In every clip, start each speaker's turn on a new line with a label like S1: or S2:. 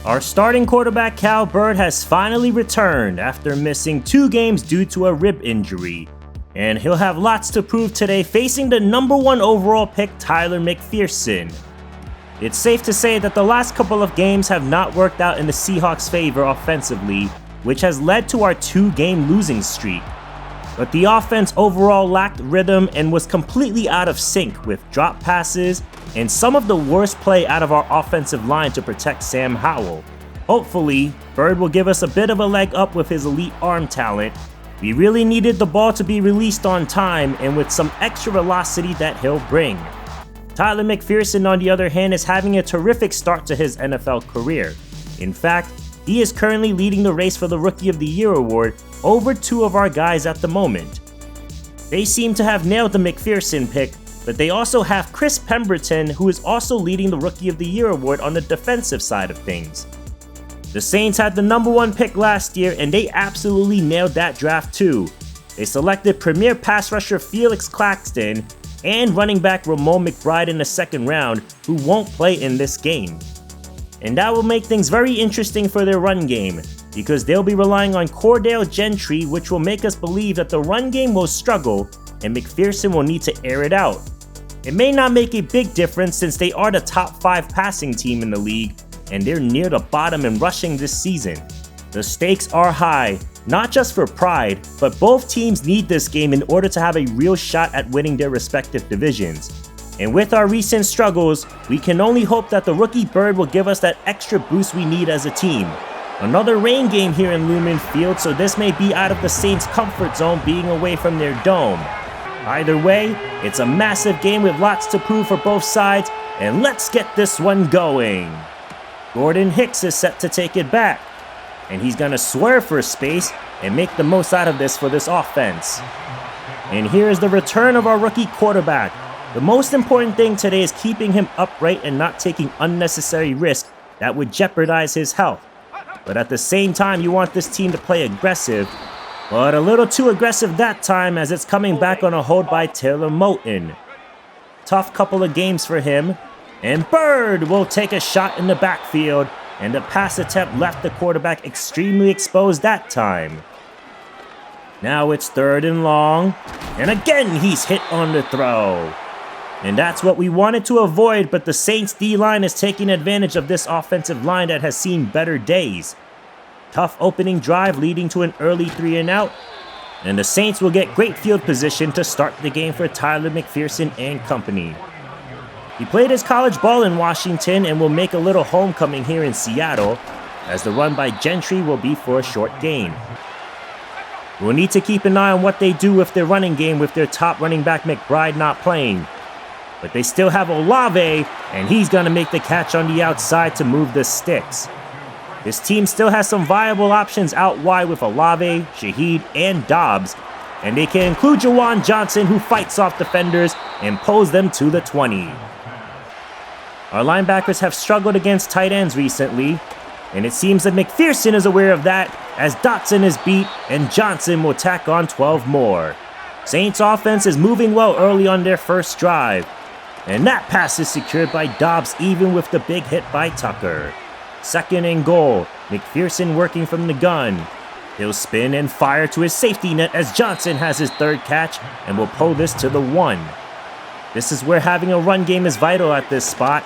S1: Our starting quarterback Cal Bird has finally returned after missing 2 games due to a rib injury, and he'll have lots to prove today facing the #1 overall pick Tyler McPherson. It's safe to say that the last couple of games have not worked out in the Seahawks' favor offensively, which has led to our 2-game losing streak. But the offense overall lacked rhythm and was completely out of sync with drop passes and some of the worst play out of our offensive line to protect Sam Howell. Hopefully, Bird will give us a bit of a leg up with his elite arm talent. We really needed the ball to be released on time and with some extra velocity that he'll bring. Tyler McPherson, on the other hand, is having a terrific start to his NFL career. In fact, he is currently leading the race for the Rookie of the Year award over 2 of our guys at the moment. They seem to have nailed the McPherson pick, but they also have Chris Pemberton, who is also leading the Rookie of the Year award on the defensive side of things. The Saints had the #1 pick last year, and they absolutely nailed that draft too. They selected premier pass rusher Felix Claxton and running back Ramon McBride in the 2nd round, who won't play in this game. And that will make things very interesting for their run game, because they'll be relying on Cordell Gentry, which will make us believe that the run game will struggle and McPherson will need to air it out. It may not make a big difference since they are the top 5 passing team in the league, and they're near the bottom in rushing this season. The stakes are high, not just for pride, but both teams need this game in order to have a real shot at winning their respective divisions. And with our recent struggles, we can only hope that the rookie Bird will give us that extra boost we need as a team. Another rain game here in Lumen Field, so this may be out of the Saints' comfort zone being away from their dome. Either way, it's a massive game with lots to prove for both sides, and let's get this one going. Gordon Hicks is set to take it back, and he's gonna swerve for space and make the most out of this for this offense. And here is the return of our rookie quarterback. The most important thing today is keeping him upright and not taking unnecessary risk that would jeopardize his health. But at the same time, you want this team to play aggressive, but a little too aggressive that time as it's coming back on a hold by Taylor Moton. Tough couple of games for him, and Bird will take a shot in the backfield, and the pass attempt left the quarterback extremely exposed that time. Now it's 3rd and long, and again he's hit on the throw. And that's what we wanted to avoid, but the Saints D-line is taking advantage of this offensive line that has seen better days. Tough opening drive leading to an early 3-and-out, and the Saints will get great field position to start the game for Tyler McPherson and company. He played his college ball in Washington and will make a little homecoming here in Seattle, as the run by Gentry will be for a short gain. We'll need to keep an eye on what they do with their running game with their top running back McBride not playing. But they still have Olave, and he's going to make the catch on the outside to move the sticks. This team still has some viable options out wide with Olave, Shaheed, and Dobbs, and they can include Jawan Johnson, who fights off defenders and pulls them to the 20. Our linebackers have struggled against tight ends recently, and it seems that McPherson is aware of that as Dotson is beat and Johnson will tack on 12 more. Saints offense is moving well early on their first drive. And that pass is secured by Dobbs even with the big hit by Tucker. 2nd and goal, McPherson working from the gun. He'll spin and fire to his safety net as Johnson has his 3rd catch and will pull this to the 1. This is where having a run game is vital at this spot,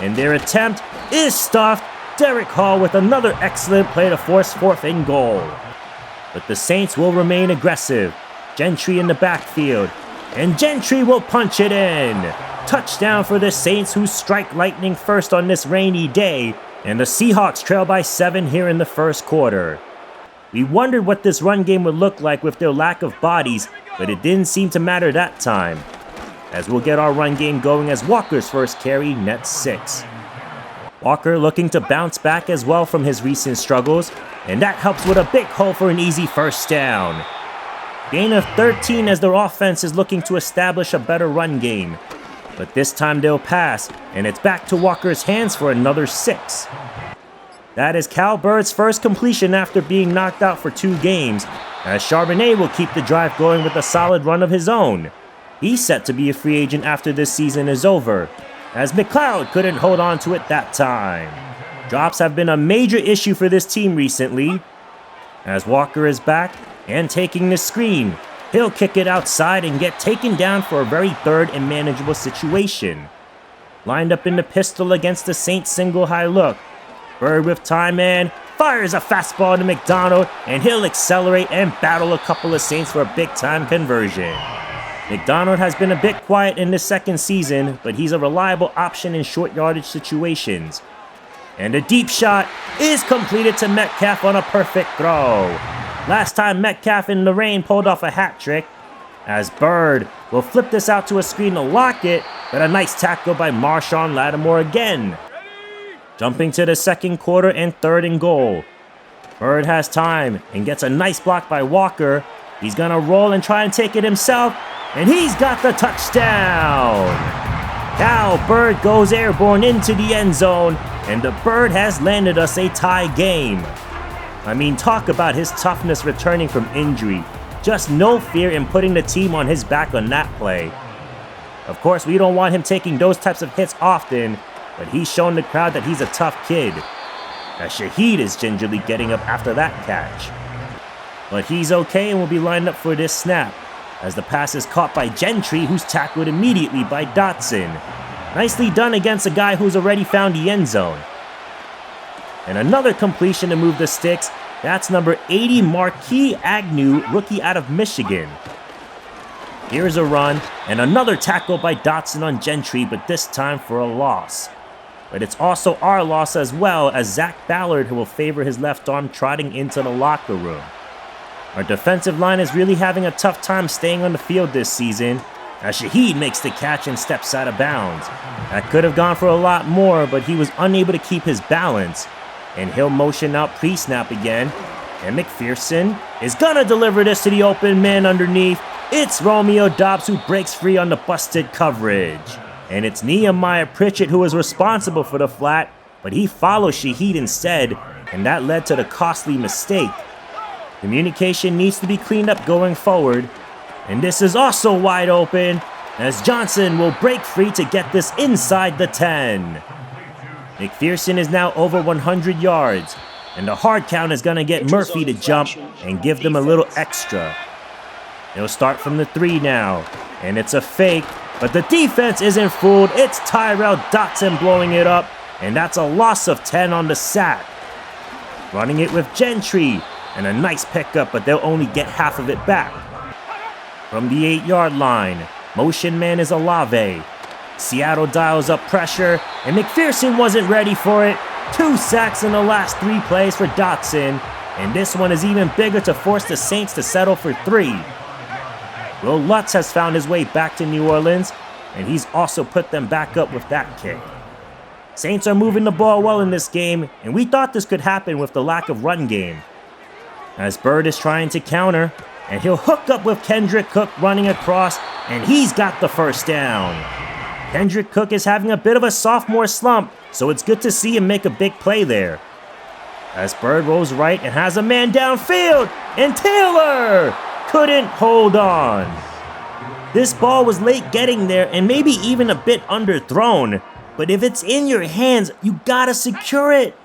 S1: and their attempt is stuffed. Derek Hall with another excellent play to force 4th and goal. But the Saints will remain aggressive. Gentry in the backfield, and Gentry will punch it in. Touchdown for the Saints, who strike lightning first on this rainy day, and the Seahawks trail by 7 here in the first quarter. We wondered what this run game would look like with their lack of bodies, but it didn't seem to matter that time, as we'll get our run game going as Walker's first carry nets 6. Walker looking to bounce back as well from his recent struggles, and that helps with a big hole for an easy first down. Gain of 13 as their offense is looking to establish a better run game. But this time they'll pass, and it's back to Walker's hands for another 6. That is Cal Bird's first completion after being knocked out for 2 games, as Charbonnet will keep the drive going with a solid run of his own. He's set to be a free agent after this season is over, as McLeod couldn't hold on to it that time. Drops have been a major issue for this team recently. As Walker is back and taking the screen, he'll kick it outside and get taken down for a very third and manageable situation. Lined up in the pistol against the Saints single high look. Bird with time and fires a fastball to McDonald, and he'll accelerate and battle a couple of Saints for a big-time conversion. McDonald has been a bit quiet in this second season, but he's a reliable option in short yardage situations. And a deep shot is completed to Metcalf on a perfect throw. Last time Metcalf in the rain pulled off a hat trick, as Bird will flip this out to a screen to lock it, but a nice tackle by Marshawn Lattimore again. Jumping to the second quarter and 3rd and goal. Bird has time and gets a nice block by Walker. He's gonna roll and try and take it himself, and he's got the touchdown! Cal Bird goes airborne into the end zone, and the Bird has landed us a tie game. I mean, talk about his toughness returning from injury. Just no fear in putting the team on his back on that play. Of course, we don't want him taking those types of hits often, but he's shown the crowd that he's a tough kid. As Shaheed is gingerly getting up after that catch. But he's okay and will be lined up for this snap, as the pass is caught by Gentry, who's tackled immediately by Dotson. Nicely done against a guy who's already found the end zone. And another completion to move the sticks. That's number 80, Marquis Agnew, rookie out of Michigan. Here's a run, and another tackle by Dotson on Gentry, but this time for a loss. But it's also our loss as well, as Zach Ballard, who will favor his left arm trotting into the locker room. Our defensive line is really having a tough time staying on the field this season, as Shaheed makes the catch and steps out of bounds. That could have gone for a lot more, but he was unable to keep his balance. And he'll motion out pre-snap again, and McPherson is gonna deliver this to the open man underneath. It's Romeo Doubs who breaks free on the busted coverage. And it's Nehemiah Pritchett who is responsible for the flat, but he follows Shaheed instead, and that led to the costly mistake. Communication needs to be cleaned up going forward, and this is also wide open, as Johnson will break free to get this inside the 10. McPherson is now over 100 yards, and the hard count is gonna get Murphy to jump and give them a little extra. He'll start from the 3 now, and it's a fake, but the defense isn't fooled. It's Tyrell Dotson blowing it up, and that's a loss of 10 on the sack. Running it with Gentry, and a nice pickup, but they'll only get half of it back. From the 8-yard line, motion man is Olave. Seattle dials up pressure, and McPherson wasn't ready for it. 2 sacks in the last 3 plays for Dotson, and this one is even bigger to force the Saints to settle for 3. Will Lutz has found his way back to New Orleans, and he's also put them back up with that kick. Saints are moving the ball well in this game, and we thought this could happen with the lack of run game. As Bird is trying to counter, and he'll hook up with Kendrick Cook running across, and he's got the first down. Kendrick Cook is having a bit of a sophomore slump, so it's good to see him make a big play there. As Bird rolls right and has a man downfield, and Taylor couldn't hold on. This ball was late getting there and maybe even a bit underthrown, but if it's in your hands, you gotta secure it.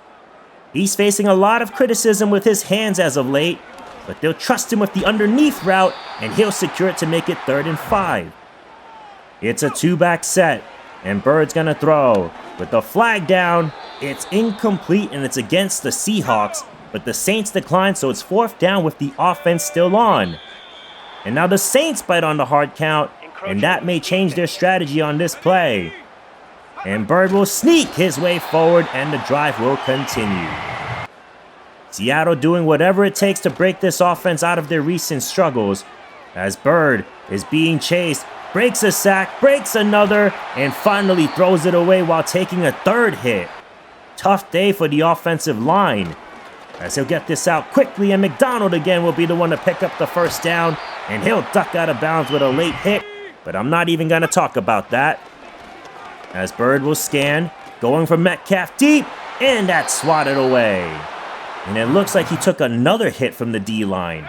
S1: He's facing a lot of criticism with his hands as of late, but they'll trust him with the underneath route, and he'll secure it to make it 3rd and 5. It's a 2-back set, and Bird's gonna throw. With the flag down, it's incomplete and it's against the Seahawks, but the Saints decline, so it's 4th down with the offense still on. And now the Saints bite on the hard count, and that may change their strategy on this play. And Bird will sneak his way forward, and the drive will continue. Seattle doing whatever it takes to break this offense out of their recent struggles, as Bird is being chased, breaks a sack, breaks another, and finally throws it away while taking a 3rd hit. Tough day for the offensive line, as he'll get this out quickly, and McDonald again will be the one to pick up the first down, and he'll duck out of bounds with a late hit, but I'm not even gonna talk about that. As Bird will scan, going for Metcalf deep, and that's swatted away. And it looks like he took another hit from the D-line.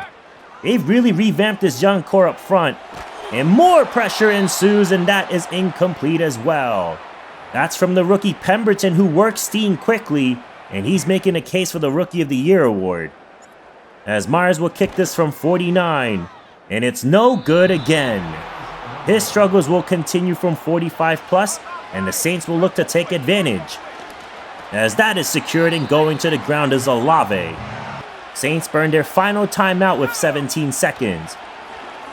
S1: They've really revamped this young core up front, and more pressure ensues, and that is incomplete as well. That's from the rookie Pemberton, who works Steen quickly, and he's making a case for the Rookie of the Year award. As Myers will kick this from 49, and it's no good again. His struggles will continue from 45 plus, and the Saints will look to take advantage. As that is secured and going to the ground is Olave. Saints burn their final timeout with 17 seconds.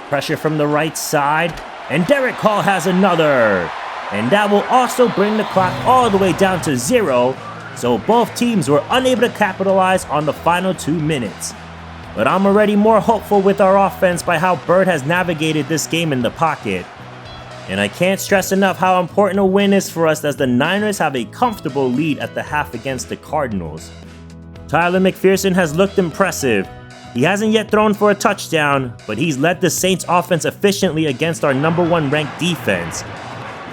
S1: Pressure from the right side, and Derek Hall has another. And that will also bring the clock all the way down to 0, so both teams were unable to capitalize on the final 2 minutes. But I'm already more hopeful with our offense by how Bird has navigated this game in the pocket. And I can't stress enough how important a win is for us as the Niners have a comfortable lead at the half against the Cardinals. Tyler McPherson has looked impressive. He hasn't yet thrown for a touchdown, but he's led the Saints offense efficiently against our #1 ranked defense.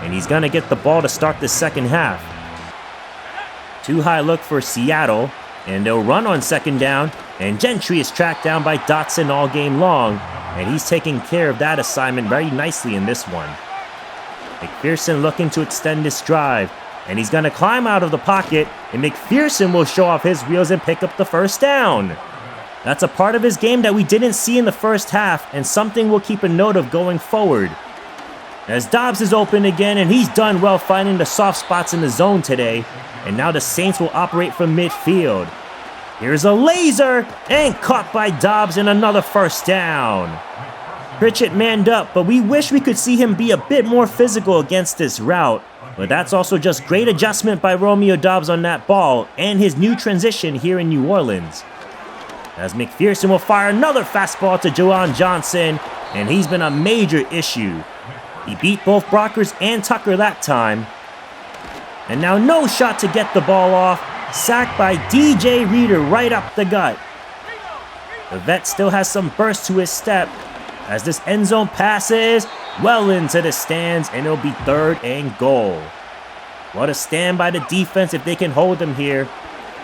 S1: And he's gonna get the ball to start the second half. Too high look for Seattle, and they'll run on second down, and Gentry is tracked down by Dotson all game long, and he's taking care of that assignment very nicely in this one. McPherson looking to extend this drive, and he's gonna climb out of the pocket, and McPherson will show off his wheels and pick up the first down. That's a part of his game that we didn't see in the first half, and something we'll keep a note of going forward. As Dobbs is open again, and he's done well finding the soft spots in the zone today, and now the Saints will operate from midfield. Here's a laser, and caught by Dobbs and another first down. Pritchett manned up, but we wish we could see him be a bit more physical against this route. But that's also just great adjustment by Romeo Dobbs on that ball, and his new transition here in New Orleans. As McPherson will fire another fastball to Juwan Johnson, and he's been a major issue. He beat both Brockers and Tucker that time. And now no shot to get the ball off. Sacked by DJ Reader right up the gut. The vet still has some burst to his step as this end zone passes well into the stands, and it'll be 3rd and goal. What a stand by the defense if they can hold him here.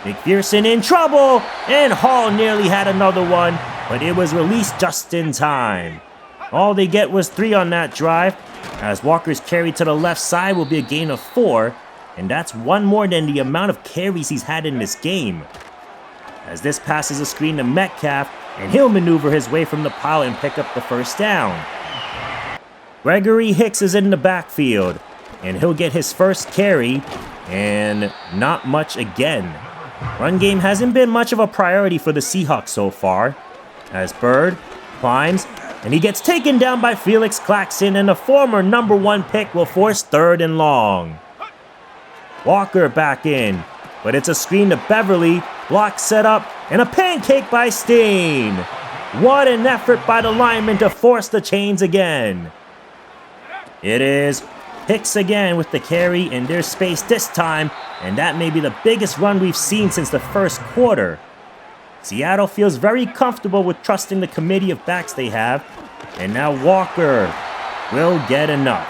S1: McPherson in trouble, and Hall nearly had another one, but it was released just in time. All they get was 3 on that drive, as Walker's carry to the left side will be a gain of 4, and that's 1 more than the amount of carries he's had in this game. As this passes a screen to Metcalf, and he'll maneuver his way from the pile and pick up the first down. Gregory Hicks is in the backfield, and he'll get his first carry, and not much again. Run game hasn't been much of a priority for the Seahawks so far, as Bird climbs, and he gets taken down by Felix Claxton, and the former #1 pick will force 3rd and long. Walker back in, but it's a screen to Beverly, block set up, and a pancake by Steen. What an effort by the lineman to force the chains again. It is Hicks again with the carry, and there's space this time, and that may be the biggest run we've seen since the first quarter. Seattle feels very comfortable with trusting the committee of backs they have, and now Walker will get enough.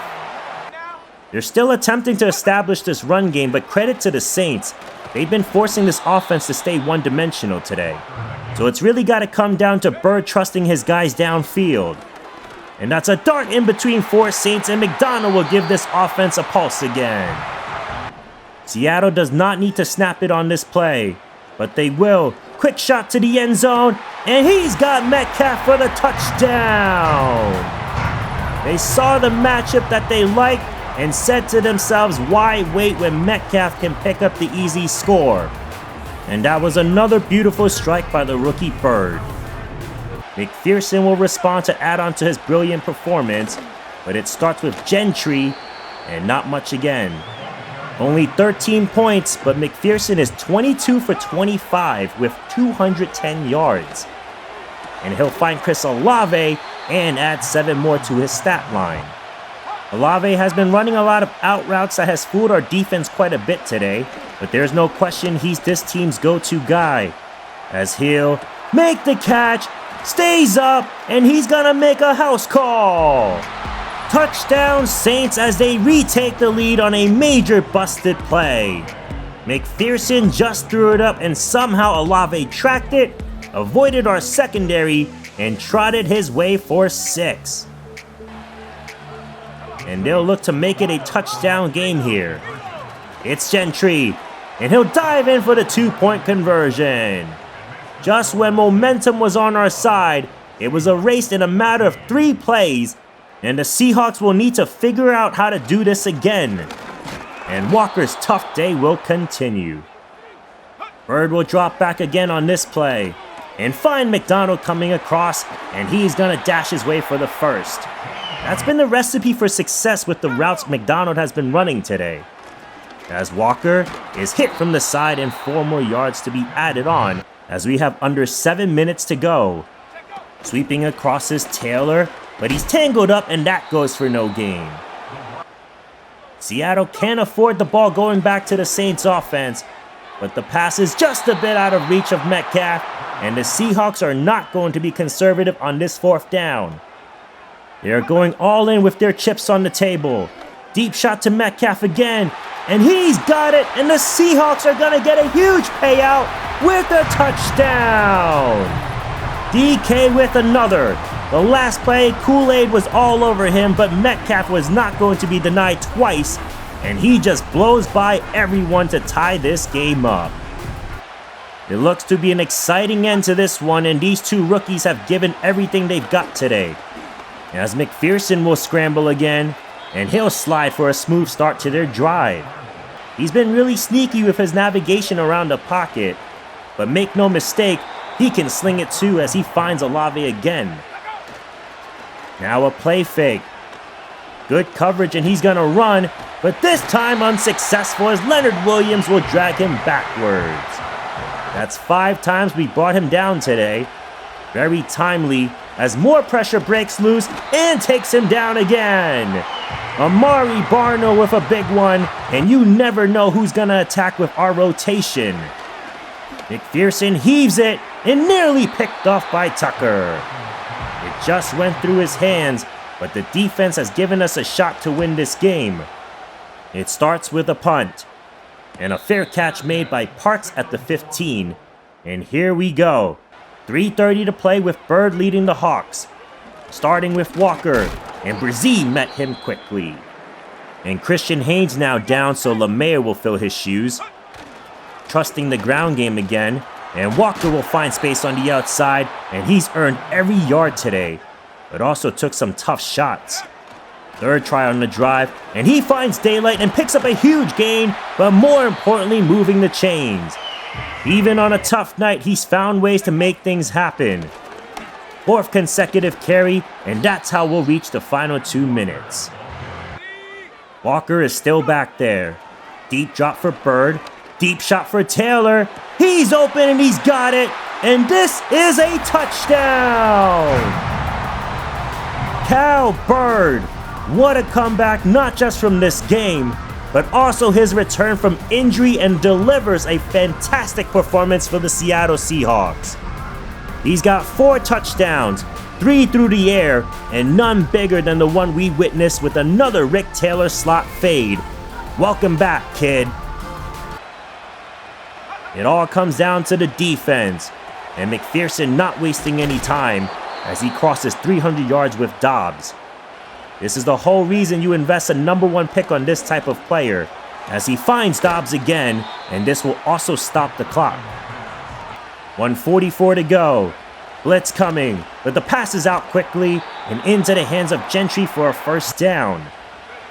S1: They're still attempting to establish this run game, but credit to the Saints. They've been forcing this offense to stay one-dimensional today. So it's really got to come down to Bird trusting his guys downfield. And that's a dart in between 4 Saints, and McDonald will give this offense a pulse again. Seattle does not need to snap it on this play, but they will. Quick shot to the end zone, and he's got Metcalf for the touchdown. They saw the matchup that they liked and said to themselves, why wait when Metcalf can pick up the easy score? And that was another beautiful strike by the rookie Bird. McPherson will respond to add on to his brilliant performance, but it starts with Gentry and not much again. Only 13 points, but McPherson is 22 for 25 with 210 yards. And he'll find Chris Olave and add 7 more to his stat line. Olave has been running a lot of out routes that has fooled our defense quite a bit today, but there's no question he's this team's go-to guy. As he'll make the catch, stays up, and he's gonna make a house call. Touchdown Saints as they retake the lead on a major busted play. McPherson just threw it up, and somehow Olave tracked it, avoided our secondary, and trotted his way for 6. And they'll look to make it a touchdown game here. It's Gentry, and he'll dive in for the 2-point conversion. Just when momentum was on our side, it was erased in a matter of 3 plays, and the Seahawks will need to figure out how to do this again. And Walker's tough day will continue. Bird will drop back again on this play and find McDonald coming across, and he's gonna dash his way for the first. That's been the recipe for success with the routes McDonald has been running today. As Walker is hit from the side and 4 more yards to be added on as we have under 7 minutes to go. Sweeping across is Taylor, but he's tangled up and that goes for no gain. Seattle can't afford the ball going back to the Saints offense, but the pass is just a bit out of reach of Metcalf, and the Seahawks are not going to be conservative on this 4th down. They're going all in with their chips on the table. Deep shot to Metcalf again, and he's got it, and the Seahawks are going to get a huge payout with a touchdown. DK with another. The last play, Kool-Aid was all over him, but Metcalf was not going to be denied twice, and he just blows by everyone to tie this game up. It looks to be an exciting end to this one, and these 2 rookies have given everything they've got today. As McPherson will scramble again, and he'll slide for a smooth start to their drive. He's been really sneaky with his navigation around the pocket, but make no mistake, he can sling it too as he finds Olave again. Now a play fake. Good coverage and he's gonna run, but this time unsuccessful as Leonard Williams will drag him backwards. That's 5 times we brought him down today. Very timely as more pressure breaks loose and takes him down again. Amari Barno with a big one, and you never know who's gonna attack with our rotation. McPherson heaves it and nearly picked off by Tucker. It just went through his hands, but the defense has given us a shot to win this game. It starts with a punt, and a fair catch made by Parks at the 15. And here we go. 3:30 to play with Bird leading the Hawks. Starting with Walker, and Brzee met him quickly. And Christian Haynes now down, so LeMayer will fill his shoes. Trusting the ground game again, and Walker will find space on the outside, and he's earned every yard today, but also took some tough shots. 3rd try on the drive, and he finds daylight and picks up a huge gain, but more importantly, moving the chains. Even on a tough night, he's found ways to make things happen. 4th consecutive carry, and that's how we'll reach the final 2 minutes. Walker is still back there. Deep drop for Bird. Deep shot for Taylor. He's open and he's got it. And this is a touchdown. Cal Bird. What a comeback, not just from this game, but also his return from injury, and delivers a fantastic performance for the Seattle Seahawks. He's got 4 touchdowns, 3 through the air, and none bigger than the one we witnessed with another Rick Taylor slot fade. Welcome back, kid. It all comes down to the defense, and McPherson not wasting any time as he crosses 300 yards with Dobbs. This is the whole reason you invest a #1 pick on this type of player, as he finds Dobbs again, and this will also stop the clock. 1:44 to go. Blitz coming, but the pass is out quickly and into the hands of Gentry for a 1st down.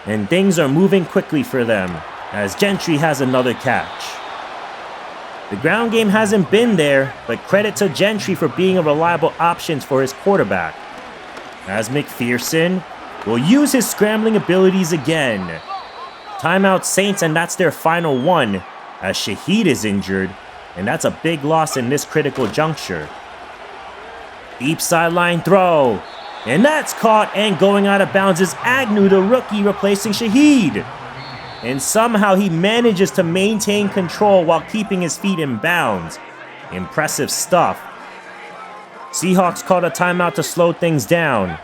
S1: And things are moving quickly for them, as Gentry has another catch. The ground game hasn't been there, but credit to Gentry for being a reliable option for his quarterback. As McPherson will use his scrambling abilities again. Timeout Saints, and that's their final one, as Shaheed is injured, and that's a big loss in this critical juncture. Deep sideline throw, and that's caught, and going out of bounds is Agnew, the rookie, replacing Shaheed. And somehow he manages to maintain control while keeping his feet in bounds. Impressive stuff. Seahawks called a timeout to slow things down.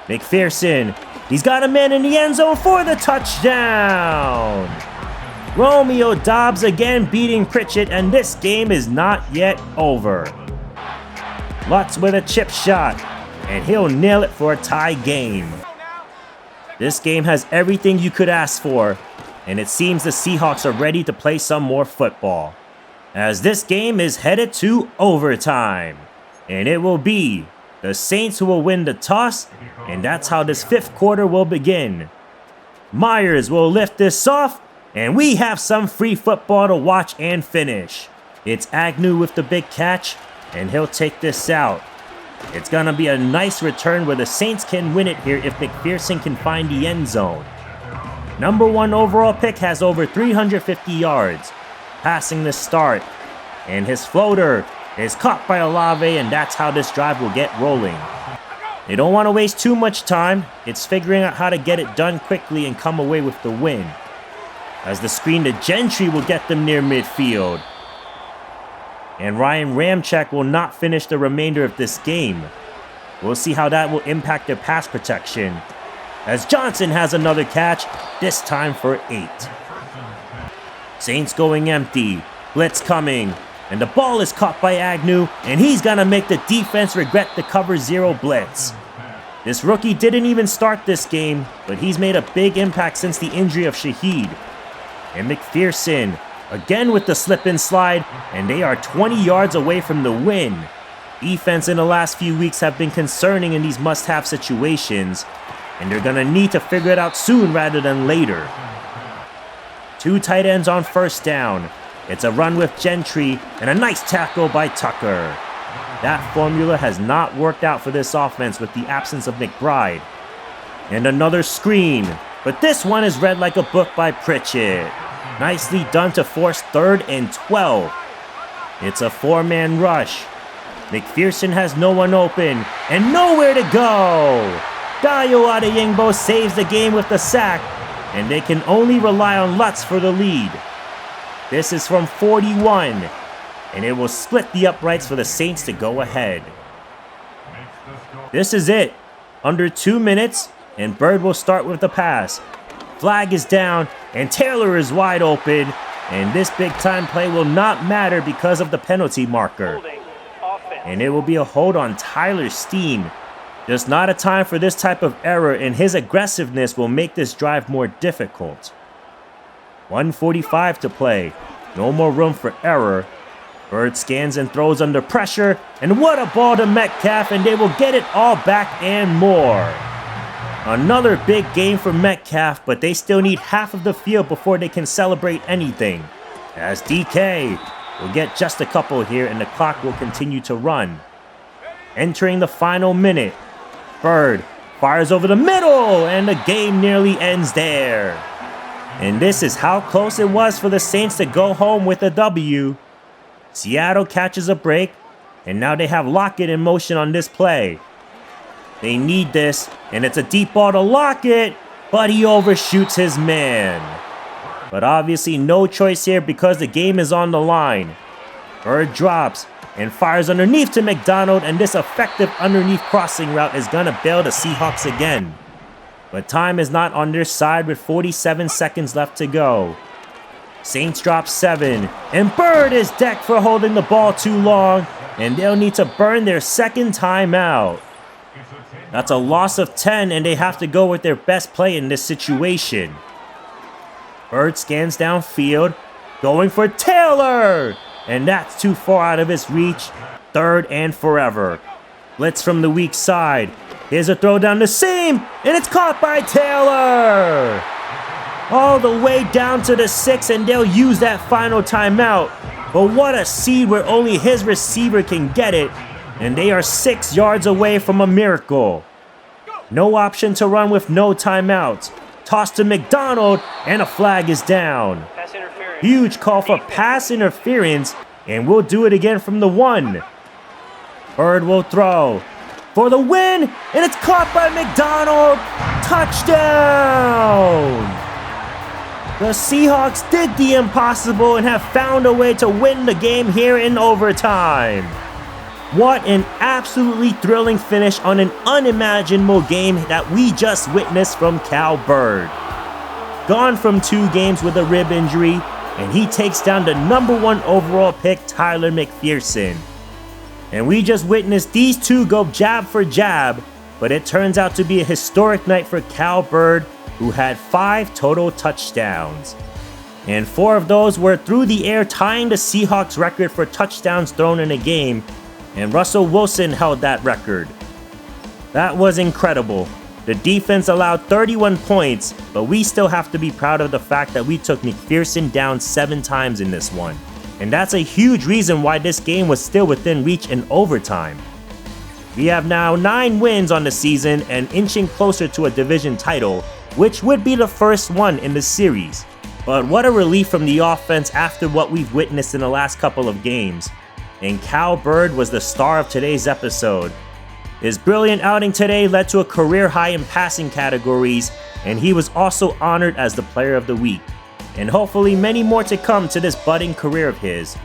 S1: McPherson, he's got a man in the end zone for the touchdown. Romeo Dobbs again beating Pritchett, and this game is not yet over. Lutz with a chip shot, and he'll nail it for a tie game. This game has everything you could ask for. and it seems the Seahawks are ready to play some more football, as this game is headed to overtime, and it will be the Saints who will win the toss, and that's how this fifth quarter will begin. Myers will lift this off, and we have some free football to watch and finish. It's Agnew with the big catch, and he'll take this out. It's gonna be a nice return where the Saints can win it here if McPherson can find the end zone. Number 1 overall pick has over 350 yards, passing the start, and his floater is caught by Olave, and that's how this drive will get rolling. They don't want to waste too much time. It's figuring out how to get it done quickly and come away with the win, as the screen to Gentry will get them near midfield. And Ryan Ramczyk will not finish the remainder of this game. We'll see how that will impact their pass protection, as Johnson has another catch, this time for 8. Saints going empty, blitz coming, and the ball is caught by Agnew, and he's gonna make the defense regret the cover 0 blitz. This rookie didn't even start this game, but he's made a big impact since the injury of Shaheed. And McPherson, again with the slip and slide, and they are 20 yards away from the win. Defense in the last few weeks have been concerning in these must-have situations, and they're gonna need to figure it out soon rather than later. 2 tight ends on first down. It's a run with Gentry and a nice tackle by Tucker. That formula has not worked out for this offense with the absence of McBride. And another screen, but this one is read like a book by Pritchett. Nicely done to force 3rd and 12. It's a 4-man rush. McPherson has no one open and nowhere to go. Dayo Adeyingbo saves the game with the sack, and they can only rely on Lutz for the lead. This is from 41, and it will split the uprights for the Saints to go ahead. This is it. Under 2 minutes, and Bird will start with the pass. Flag is down, and Taylor is wide open, and this big-time play will not matter because of the penalty marker. And it will be a hold on Tyler Steen. Just not a time for this type of error, and his aggressiveness will make this drive more difficult. 1:45 to play. No more room for error. Bird scans and throws under pressure, and what a ball to Metcalf, and they will get it all back and more. Another big game for Metcalf, but they still need half of the field before they can celebrate anything, as DK will get just a couple here, and the clock will continue to run. Entering the final minute, Bird fires over the middle, and the game nearly ends there. And this is how close it was for the Saints to go home with a W. Seattle catches a break, and now they have Lockett in motion on this play. They need this, and it's a deep ball to Lockett, but he overshoots his man. But obviously no choice here because the game is on the line. Bird drops and fires underneath to McDonald, and this effective underneath crossing route is gonna bail the Seahawks again. But time is not on their side with 47 seconds left to go. Saints drop 7, and Bird is decked for holding the ball too long, and they'll need to burn their second timeout. That's a loss of 10, and they have to go with their best play in this situation. Bird scans downfield, going for Taylor, and that's too far out of his reach. 3rd and forever. Blitz from the weak side. Here's a throw down the seam, and it's caught by Taylor. All the way down to the 6, and they'll use that final timeout. But what a seed where only his receiver can get it, and they are 6 yards away from a miracle. No option to run with no timeouts. Toss to McDonald, and a flag is down. Huge call for pass interference, and we'll do it again from the 1. Bird will throw for the win, and it's caught by McDonald. Touchdown! The Seahawks did the impossible and have found a way to win the game here in overtime. What an absolutely thrilling finish on an unimaginable game that we just witnessed from Cal Bird. Gone from 2 games with a rib injury, and he takes down the number 1 overall pick, Tyler McPherson. And we just witnessed these two go jab for jab, but it turns out to be a historic night for Cal Bird, who had 5 total touchdowns. And 4 of those were through the air, tying the Seahawks record for touchdowns thrown in a game, and Russell Wilson held that record. That was incredible. The defense allowed 31 points, but we still have to be proud of the fact that we took McPherson down 7 times in this one. And that's a huge reason why this game was still within reach in overtime. We have now 9 wins on the season and inching closer to a division title, which would be the first one in the series. But what a relief from the offense after what we've witnessed in the last couple of games. And Cal Bird was the star of today's episode. His brilliant outing today led to a career high in passing categories, and he was also honored as the Player of the Week. And hopefully many more to come to this budding career of his.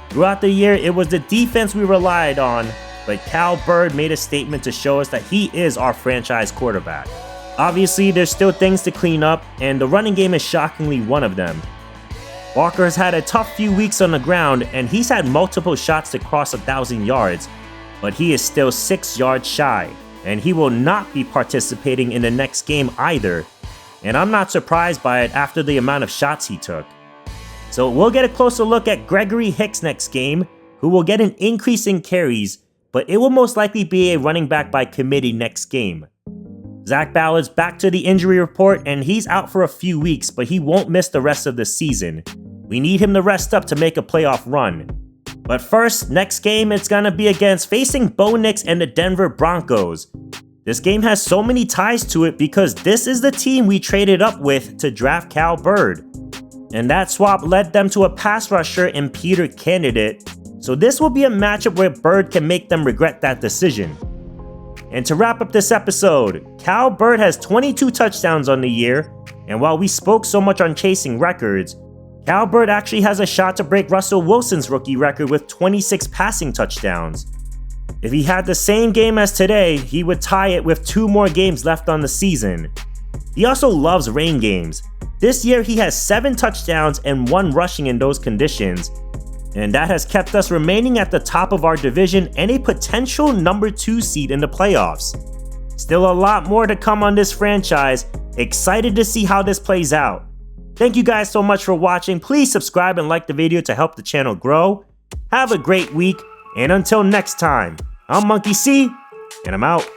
S1: Throughout the year, it was the defense we relied on, but Cal Bird made a statement to show us that he is our franchise quarterback. Obviously, there's still things to clean up, and the running game is shockingly one of them. Walker has had a tough few weeks on the ground, and he's had multiple shots to cross 1,000 yards, but he is still 6 yards shy, and he will not be participating in the next game either, and I'm not surprised by it after the amount of shots he took. So we'll get a closer look at Gregory Hicks next game, who will get an increase in carries, but it will most likely be a running back by committee next game. Zach Ballard's back to the injury report, and he's out for a few weeks, but he won't miss the rest of the season. We need him to rest up to make a playoff run. But first, next game it's gonna be against facing Bo Nix and the Denver Broncos. This game has so many ties to it because this is the team we traded up with to draft Cal Bird. And that swap led them to a pass rusher in Peter Candidate, so this will be a matchup where Bird can make them regret that decision. And to wrap up this episode, Cal Bird has 22 touchdowns on the year, and while we spoke so much on chasing records, Cal Bird actually has a shot to break Russell Wilson's rookie record with 26 passing touchdowns. If he had the same game as today, he would tie it with 2 more games left on the season. He also loves rain games. This year he has 7 touchdowns and 1 rushing in those conditions, and that has kept us remaining at the top of our division and a potential number 2 seed in the playoffs. Still a lot more to come on this franchise. Excited to see how this plays out. Thank you guys so much for watching. Please subscribe and like the video to help the channel grow. Have a great week, and until next time, I'm Monkey C, and I'm out.